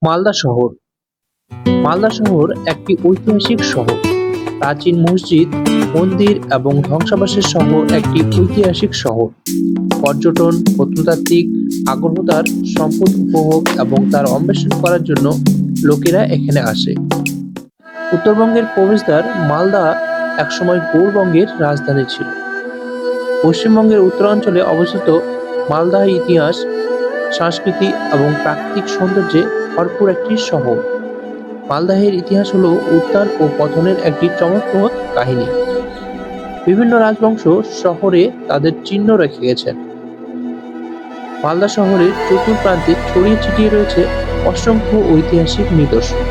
মালদা শহর। মালদা শহর একটি ঐতিহাসিক শহর। প্রাচীন মসজিদ, মন্দির এবং ধ্বংসাবশেষ সহ একটি ঐতিহাসিক শহর। পর্যটন, প্রত্নতাত্ত্বিক আগ্রহ, তার সম্পদ উপভোগ এবং তার অন্বেষণ করার জন্য লোকেরা এখানে আসে। উত্তরবঙ্গের প্রবেশদ্বার মালদা একসময় গৌড়বঙ্গের রাজধানী ছিল। পশ্চিমবঙ্গের উত্তরাঞ্চলে অবস্থিত মালদা ইতিহাস, সংস্কৃতি এবং প্রাকৃতিক সৌন্দর্যে ভরপুর একটি শহর। মালদাহের ইতিহাস হলো উত্থান ও পতনের একটি চমকপ্রদ কাহিনী। বিভিন্ন রাজবংশ শহরে তাদের চিহ্ন রেখে গেছেন। মালদা শহরের চতুর্প্রান্তে ছড়িয়ে ছিটিয়ে রয়েছে অসংখ্য ঐতিহাসিক নিদর্শন।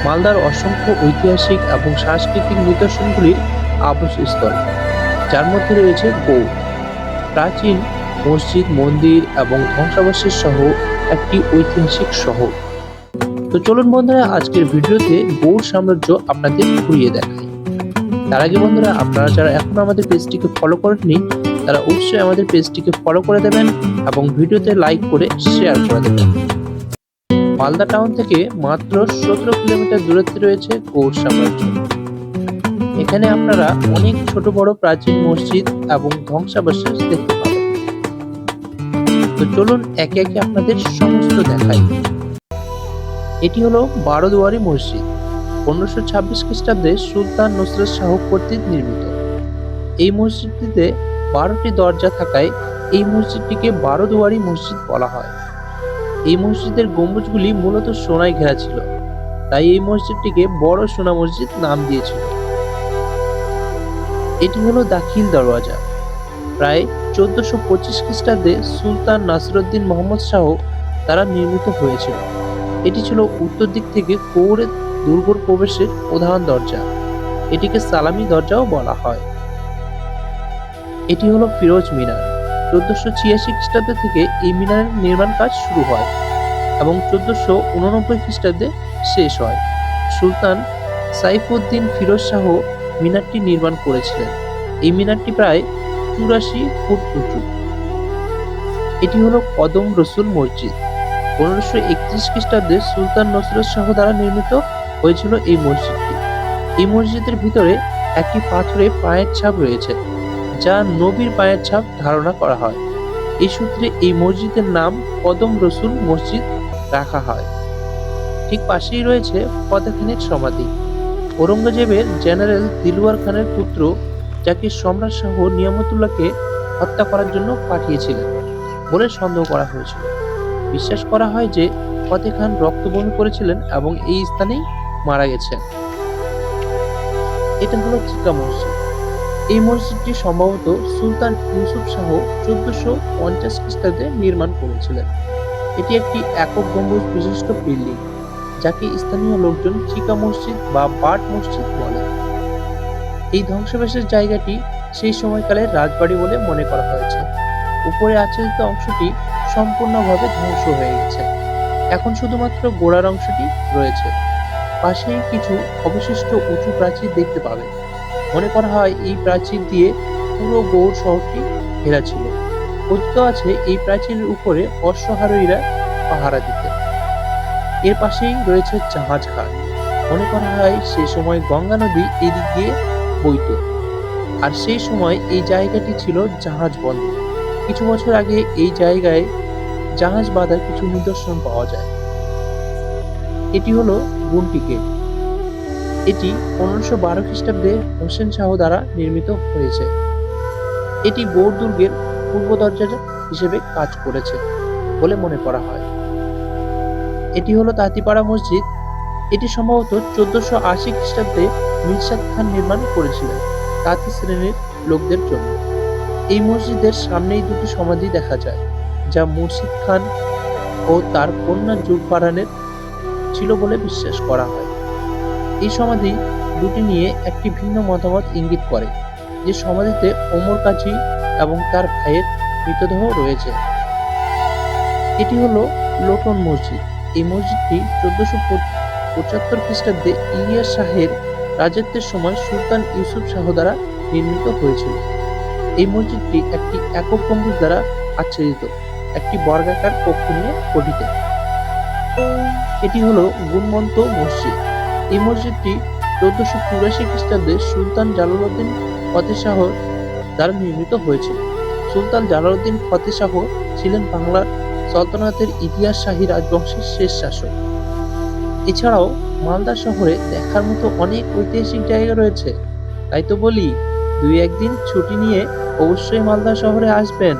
মালদার অসংখ্য ঐতিহাসিক এবং সাংস্কৃতিক নিদর্শনগুলির আবাসস্থল, যার মধ্যে রয়েছে গৌড়, প্রাচীন মসজিদ, মন্দির এবং ধ্বংসাবশেষ সহ একটি ঐতিহাসিক শহর। তো চলুন বন্ধুরা, আজকের ভিডিওতে গৌড় সাম্রাজ্য আপনাদের ঘুরিয়ে দেখাই। তার আগে বন্ধুরা, আপনারা যারা এখনো আমাদের পেজটিকে ফলো করেননি, তারা অবশ্যই আমাদের পেজটিকে ফলো করে দেবেন এবং ভিডিওতে লাইক করে শেয়ার করে দেবেন। মালদা টাউন থেকে মাত্র 17 কিলোমিটার দূরত্বে রয়েছে গৌড় সাম্রাজ্য। এখানে আপনারা অনেক ছোট বড় প্রাচীন মসজিদ এবং ধ্বংসাবশেষ দেখতে পাবেন। তো চলুন একে একে আপনাদের সমস্ত দেখাই। এটি হলো 12 দুয়ারি মসজিদ। 1526 খ্রিস্টাব্দে সুলতান নুসরত শাহ কর্তৃক নির্মিত। এই মসজিদটিতে 12টি দরজা থাকায় এই মসজিদটিকে 12 দুয়ারি মসজিদ বলা হয়। এই মসজিদের গম্বুজগুলি মূলত সোনায় ঘেরা ছিল, তাই এই মসজিদটিকে বড় সোনা মসজিদ নাম দিয়েছিল। এটি হলো দাখিল দরওয়াজা। প্রায় 1425 খ্রিস্টাব্দে সুলতান নাসিরউদ্দিন মোহাম্মদ শাহ দ্বারা নির্মিত হয়েছিল। এটি ছিল উত্তর দিক থেকে গৌড়ের দুর্গর প্রবেশের প্রধান দরজা। এটিকে সালামি দরজাও বলা হয়। এটি হলো ফিরোজ মিনার। 1486 খ্রিস্টাব্দ থেকে এই মিনারের নির্মাণ কাজ শুরু হয় এবং 1489 খ্রিস্টাব্দে শেষ হয়। সুলতান সাইফুদ্দিন ফিরোজ শাহ মিনারটি নির্মাণ করেছিলেন। এই মিনারটি প্রায় 84 ফুট উঁচু। এটি হলো কদম রসুল মসজিদ। 1531 খ্রিস্টাব্দে সুলতান নসরত শাহ দ্বারা নির্মিত হয়েছিল এই মসজিদটি। এই মসজিদের ভিতরে একটি পাথরে পায়ের ছাপ রয়েছে, যা নবীর পায়ের ছাপ ধারণা করা হয়। এই সূত্রে এই মসজিদের নাম কদম রসুল মসজিদ রাখা হয়। ঠিক পাশেই রয়েছে ফতেহ খানের সমাধি। ঔরঙ্গজেবের জেনারেল দিলওয়ার খানের পুত্র, যাকে সম্রাট শাহ নিয়ামতুল্লাহকে হত্যা করার জন্য পাঠিয়েছিলেন বলে সন্দেহ করা হয়েছিল। বিশ্বাস করা হয় যে ফতেহ খান রক্তবমি করেছিলেন এবং এই স্থানেই মারা গেছেন। এটা হলো চিকা মসজিদ। এই মসজিদটি সম্ভবত সুলতান ইউসুফ শাহ 1450 খ্রিস্টাব্দে নির্মাণ করেছিলেন। এটি একটি একক গম্বুজ বিশিষ্ট বিল্ডিং, যাকে স্থানীয় লোকজন চিকা মসজিদ বা বাট মসজিদ বলে। এই ধ্বংসাবশেষ জায়গাটি সেই সময়কালের রাজবাড়ি বলে মনে করা হয়েছে। উপরে আচ্ছাদিত অংশটি সম্পূর্ণভাবে ধ্বংস হয়ে গেছে। এখন শুধুমাত্র গোড়ার অংশটি রয়েছে। পাশেই কিছু অবশিষ্ট উঁচু প্রাচীর দেখতে পাবেন। মনে করা হয় এই প্রাচীর দিয়ে পুরো গৌড় শহরটি ঘেরা ছিল। কথিত আছে এই প্রাচীরের উপরে অশ্বারোহীরা পাহারা দিতেন। এর পাশেই রয়েছে জাহাজ ঘাট। মনে করা হয় সে সময় গঙ্গা নদী এই দিক দিয়ে বইত, আর সেই সময় এই জায়গাটি ছিল জাহাজ বন্দর। কিছু বছর আগে এই জায়গায় জাহাজ বাঁধার কিছু নিদর্শন পাওয়া যায়। এটি হলো গুমটি গেট। এটি 1512 খ্রিস্টাব্দে হোসেন শাহ দ্বারা নির্মিত হয়েছে। এটি গৌড় দুর্গের পূর্ব দরজা হিসেবে কাজ করেছে বলে মনে করা হয়। এটি হলো তাঁতিপাড়া মসজিদ। এটি সম্ভবত 1480 খ্রিস্টাব্দে মিরসাদ খান নির্মাণ করেছিলেন তাঁতি শ্রেণীর লোকদের জন্য। এই মসজিদের সামনেই দুটি সমাধি দেখা যায়, যা মুর্শিদ খান ও তার কন্যা জুলফারানের ছিল বলে বিশ্বাস করা হয়। এই সমাধি দুটি নিয়ে একটি ভিন্ন মতামত ইঙ্গিত করে যে সমাধিতে ওমর কাজী এবং তার ভাইয়ের মৃতদেহ রয়েছে। এটি হলো লোটন মসজিদ। এই মসজিদটি 1475 খ্রিস্টাব্দে ইলিয়াস শাহের রাজত্বের সময় সুলতান ইউসুফ শাহ দ্বারা নির্মিত হয়েছিল। এই মসজিদটি একটি একক গম্বুজ দ্বারা আচ্ছাদিত, একটি বর্গাকার কক্ষ নিয়ে গঠিত। এটি হলো গুণমন্ত মসজিদ। এই মসজিদটি ১৪৮৪ খ্রিস্টাব্দে সুলতান জালালউদ্দিন ফতেহ শাহ দ্বারা নির্মিত হয়েছিল। সুলতান জালালউদ্দিন ফতেহ শাহ ছিলেন বাংলার সালতানাতের ইতিহাসশাহী রাজবংশের শেষ শাসক। এছাড়াও মালদা শহরে দেখার মতো অনেক ঐতিহাসিক জায়গা রয়েছে। তাই তো বলি, ২-১ দিন ছুটি নিয়ে অবশ্যই মালদা শহরে আসবেন।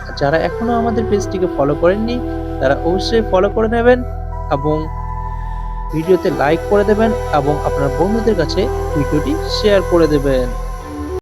আর যারা এখনো আমাদের পেজটিকে ফলো করেননি, তারা অবশ্যই ফলো করে নেবেন এবং ভিডিওতে লাইক করে দেবেন এবং আপনার বন্ধুদের কাছে ভিডিওটি শেয়ার করে দেবেন।